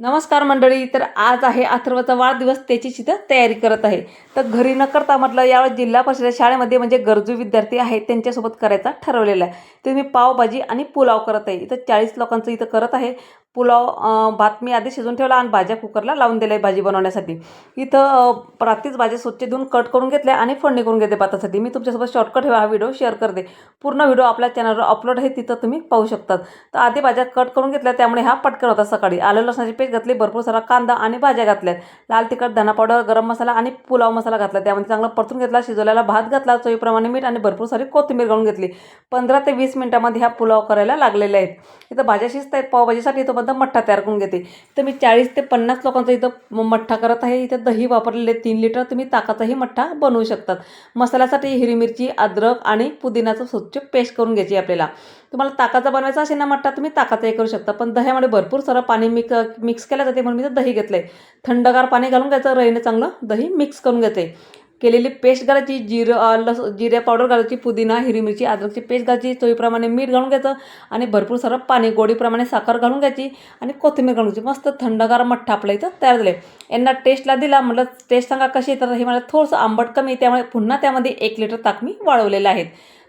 नमस्कार मंडळी. तर आज आहे अथर्वचा वाढदिवस, त्याचीच इथं तयारी करत आहे. तर घरी न करता म्हटलं यावेळेस जिल्हा परिषद शाळेमध्ये म्हणजे गरजू विद्यार्थी आहेत त्यांच्यासोबत करायचा ठरवलेला आहे. तर मी पावभाजी आणि पुलाव करत आहे. इथं 40 लोकांचं इथं करत आहे. पुलाव भात मी आधी शिजवून ठेवला आणि भाज्या कुकरला लावून दिल्या आहे भाजी बनवण्यासाठी. इथं रात्रीच भाज्या स्वच्छ धुवून कट करून घेतल्या आणि फोडणी करून घेते भातासाठी. मी तुमच्यासोबत शॉर्टकट हा व्हिडिओ शेअर करते. पूर्ण व्हिडिओ आपल्या चॅनलवर अपलोड आहे, तिथं तुम्ही पाहू शकतात. तर आधी भाज्या कट करून घेतल्या, त्यामुळे हा पटकन होता. सकाळी आलं लसणाची पेस्ट घातली, भरपूर सारा कांदा आणि भाज्या घातल्यात, लाल तिखट, धना पावडर, गरम मसाला आणि पुलाव मसाला घातला. त्यामध्ये चांगला परतून घेतला. शिजवलेला भात घातला, चवीप्रमाणे मीठ आणि भरपूर सारी कोथिंबीर घालून घेतली. 15 ते 20 मिनिटांमध्ये हा पुलाव करायला लागलेले आहेत. इथं भाज्या शिजत आहेत. पावभाजीसाठी इथं बद्दल मठ्ठा तयार करून घेते. इथं मी 40 ते 50 लोकांचा इथं मठ्ठा करत आहे. इथं दही वापरलेले 3 लिटर. तुम्ही ताकाचाही मठ्ठा बनवू शकतात. मसाल्यासाठी हिरवी मिरची, अद्रक आणि पुदिनाचं स्वच्छ पेस्ट करून घ्यायची आपल्याला. तुम्हाला ताकाचा बनवायचा असेल ना मठ्ठा, तुम्ही ताकाचाही करू शकता. पण दह्यामध्ये भरपूर सारं पाणी मिक्स केलं जाते, म्हणून मी तर दही घेतलं आहे. थंडगार पाणी घालून घ्यायचं, रईने चांगलं दही मिक्स करून घ्यायचे. केलेली पेस्ट घालायची, जिरे पावडर घालायची, पुदिना, हिरवी मिरची, अद्रकची पेस्ट घालायची, चवीप्रमाणे मीठ घालून घ्यायचं आणि भरपूर सारं पाणी, गोडीप्रमाणे साखर घालून घ्यायची आणि कोथिंबीर घालून घ्यायची. मस्त थंडगार मठ्ठा आपल्या इथं तयार झाले. यांना टेस्टला दिला, म्हटलं टेस्ट सांगा कशी. तर हे मला थोडंसं आंबट कमी, त्यामुळे पुन्हा त्यामध्ये 1 लिटर ताक मी वाढवलेलं आहे.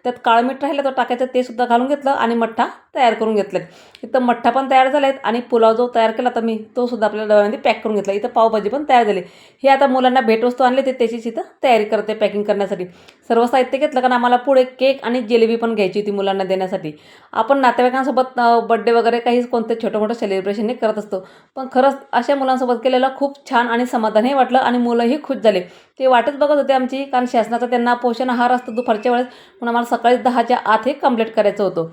त्यात काळं मीठ राहिलं तर टाकायचं, ते सुद्धा घालून घेतलं आणि मठ्ठा तयार करून घेतलं. इथं मठ्ठा पण तयार झाले आहेत आणि पुलाव जो तयार केला तर मी तो सुद्धा आपल्या डब्यामध्ये पॅक करून घेतला. इथं पावभाजी पण तयार झाली. हे आता मुलांना भेटवस्तू आणले, ते त्याचीच इथं तयारी करते पॅकिंग करण्यासाठी. सर्व साहित्य घेतलं, कारण आम्हाला पुढे केक आणि जिलेबी पण घ्यायची होती मुलांना देण्यासाठी. आपण नातेवाईकांसोबत बड्डे वगैरे काही कोणतं छोटं मोठं सेलिब्रेशन करत असतो, पण खरंच अशा मुलांसोबत केलेलं खूप छान आणि समाधानही वाटलं आणि मुलंही खुश झाले. ते वाटच बघत होते आमची, कारण शासनाचा त्यांना पोषण आहार असतो दुपारच्या वेळेस, म्हणून आम्हाला सकाळी 10च्या आत हे कंप्लीट करायचं होतं.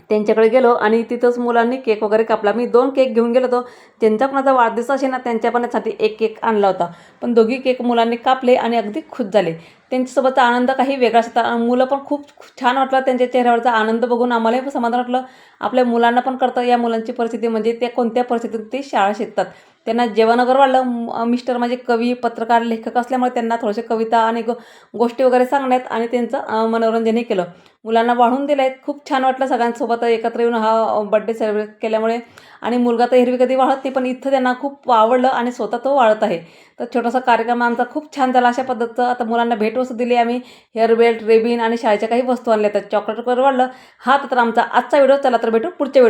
त्यांच्याकडे गेलो आणि तिथंच मुलांनी केक वगैरे कापला. मी 2 केक घेऊन गेलो होतो. ज्यांचा कोणाचा वाढदिवस असेल ना, त्यांच्या पण 1 केक आणला होता. पण दोघी केक मुलांनी कापले आणि अगदी खुश झाले. त्यांच्यासोबतचा आनंद काही वेगळाच होता. मुलं पण खूप छान वाटलं, त्यांच्या चेहऱ्यावरचा आनंद बघून आम्हालाही समाधान वाटलं. आपल्या मुलांना पण कळतं या मुलांची परिस्थिती म्हणजे ते कोणत्या परिस्थितीत ते शाळा शिकतात. त्यांना जेवण वगैरे वाढलं. मिस्टर माझे कवी, पत्रकार, लेखक असल्यामुळे त्यांना थोडेसे कविता आणि गोष्टी वगैरे सांगण्यात आणि त्यांचं मनोरंजनही केलं. मुलांना वाढून दिलं आहे. खूप छान वाटलं सगळ्यांसोबत एकत्र येऊन हा बड्डे सेलिब्रेट केल्यामुळे. आणि मुलगा तर एरवी कधी वाढत नाही, पण इथं त्यांना खूप आवडलं आणि स्वतः तो वाढत आहे. तर छोटासा कार्यक्रम आमचा खूप छान झाला. अशा पद्धतीचं आता मुलांना भेटवस्तू दिली आम्ही. हेअर बेल्ट, रेबिन आणि शाळेच्या काही वस्तू आणल्या. तर चॉकलेट वगैरे वाढलं. हा तर आमचा आजचा व्हिडिओ. चला तर भेटू पुढच्या व्हिडिओ.